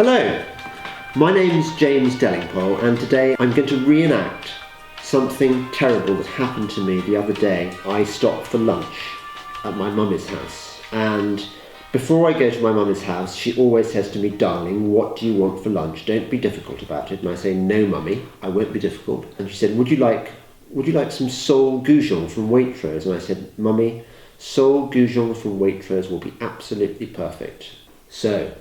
Hello, my name's James Delingpole, and today I'm going to reenact something terrible that happened to me the other day. I stopped for lunch at my mummy's house, and before I go to my mummy's house, she always says to me, "Darling, what do you want for lunch? Don't be difficult about it." And I say, "No, mummy, I won't be difficult." And she said, Would you like some sole goujons from Waitrose?" And I said, "Mummy, sole goujons from Waitrose will be absolutely perfect." So,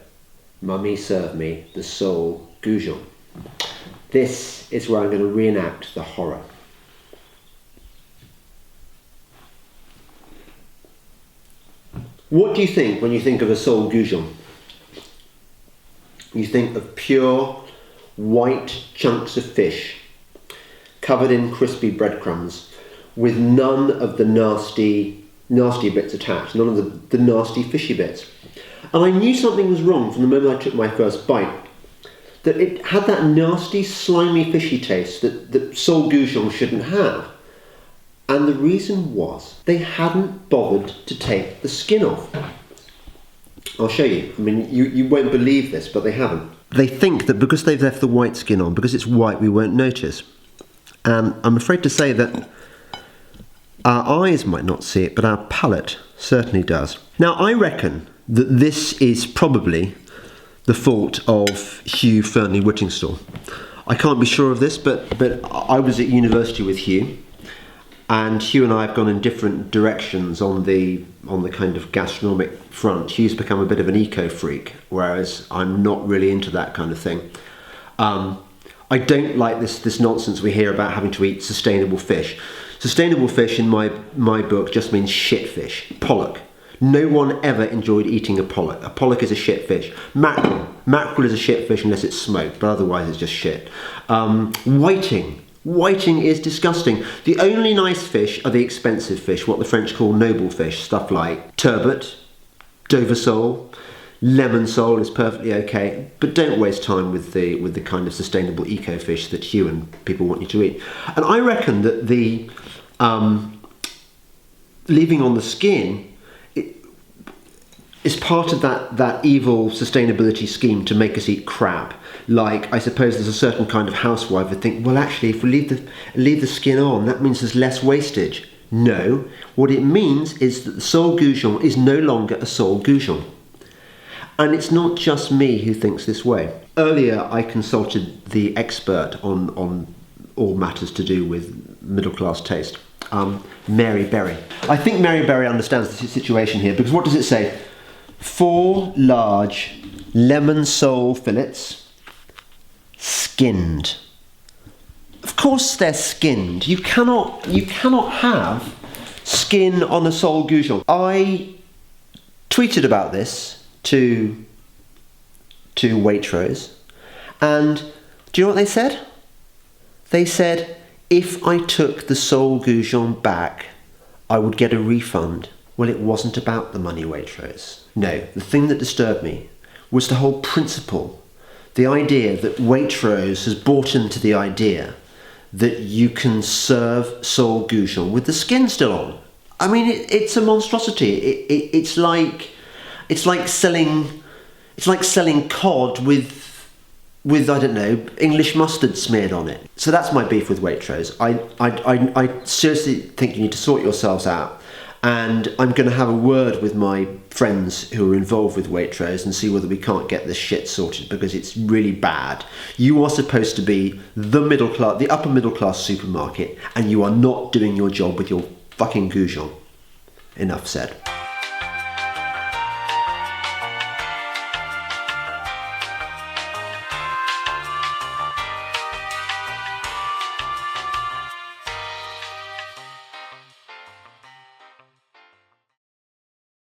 Mummy served me the sole goujon. This is where I'm going to reenact the horror. What do you think when you think of a sole goujon? You think of pure white chunks of fish covered in crispy breadcrumbs with none of the nasty bits attached, none of the nasty fishy bits. And I knew something was wrong from the moment I took my first bite, that it had that nasty, slimy, fishy taste that sole goujon shouldn't have. And the reason was they hadn't bothered to take the skin off. I'll show you. I mean, you won't believe this, but they haven't. They think that because they've left the white skin on, because it's white, we won't notice. And I'm afraid to say that our eyes might not see it, but our palate certainly does. Now, I reckon that this is probably the fault of Hugh Fearnley Whittingstall. I can't be sure of this, but I was at university with Hugh, and Hugh and I have gone in different directions on the kind of gastronomic front. Hugh's become a bit of an eco freak, whereas I'm not really into that kind of thing. I don't like this nonsense we hear about having to eat sustainable fish. Sustainable fish in my book just means shit fish. Pollock. No one ever enjoyed eating a pollock. A pollock is a shit fish. Mackerel is a shit fish unless it's smoked, but otherwise it's just shit. Whiting is disgusting. The only nice fish are the expensive fish, what the French call noble fish, stuff like turbot, Dover sole, lemon sole is perfectly okay, but don't waste time with the kind of sustainable eco fish that Hugh and people want you to eat. And I reckon that the leaving on the skin is part of that evil sustainability scheme to make us eat crap. Like, I suppose there's a certain kind of housewife that think, well, actually, if we leave the skin on, that means there's less wastage. No, what it means is that the sole goujon is no longer a sole goujon. And it's not just me who thinks this way. Earlier, I consulted the expert on all matters to do with middle-class taste, Mary Berry. I think Mary Berry understands the situation here, because what does it say? 4 large lemon sole fillets, skinned. Of course they're skinned. You cannot have skin on a sole goujon. I tweeted about this to Waitrose, and do you know what they said? They said, if I took the sole goujon back, I would get a refund. Well, it wasn't about the money, Waitrose. No, the thing that disturbed me was the whole principle. The idea that Waitrose has bought into the idea that you can serve sole goujon with the skin still on. I mean, it's a monstrosity. It's like selling cod with I don't know, English mustard smeared on it. So that's my beef with Waitrose. I seriously think you need to sort yourselves out. And I'm going to have a word with my friends who are involved with Waitrose and see whether we can't get this shit sorted, because it's really bad. You are supposed to be the upper middle class supermarket, and you are not doing your job with your fucking goujon. Enough said.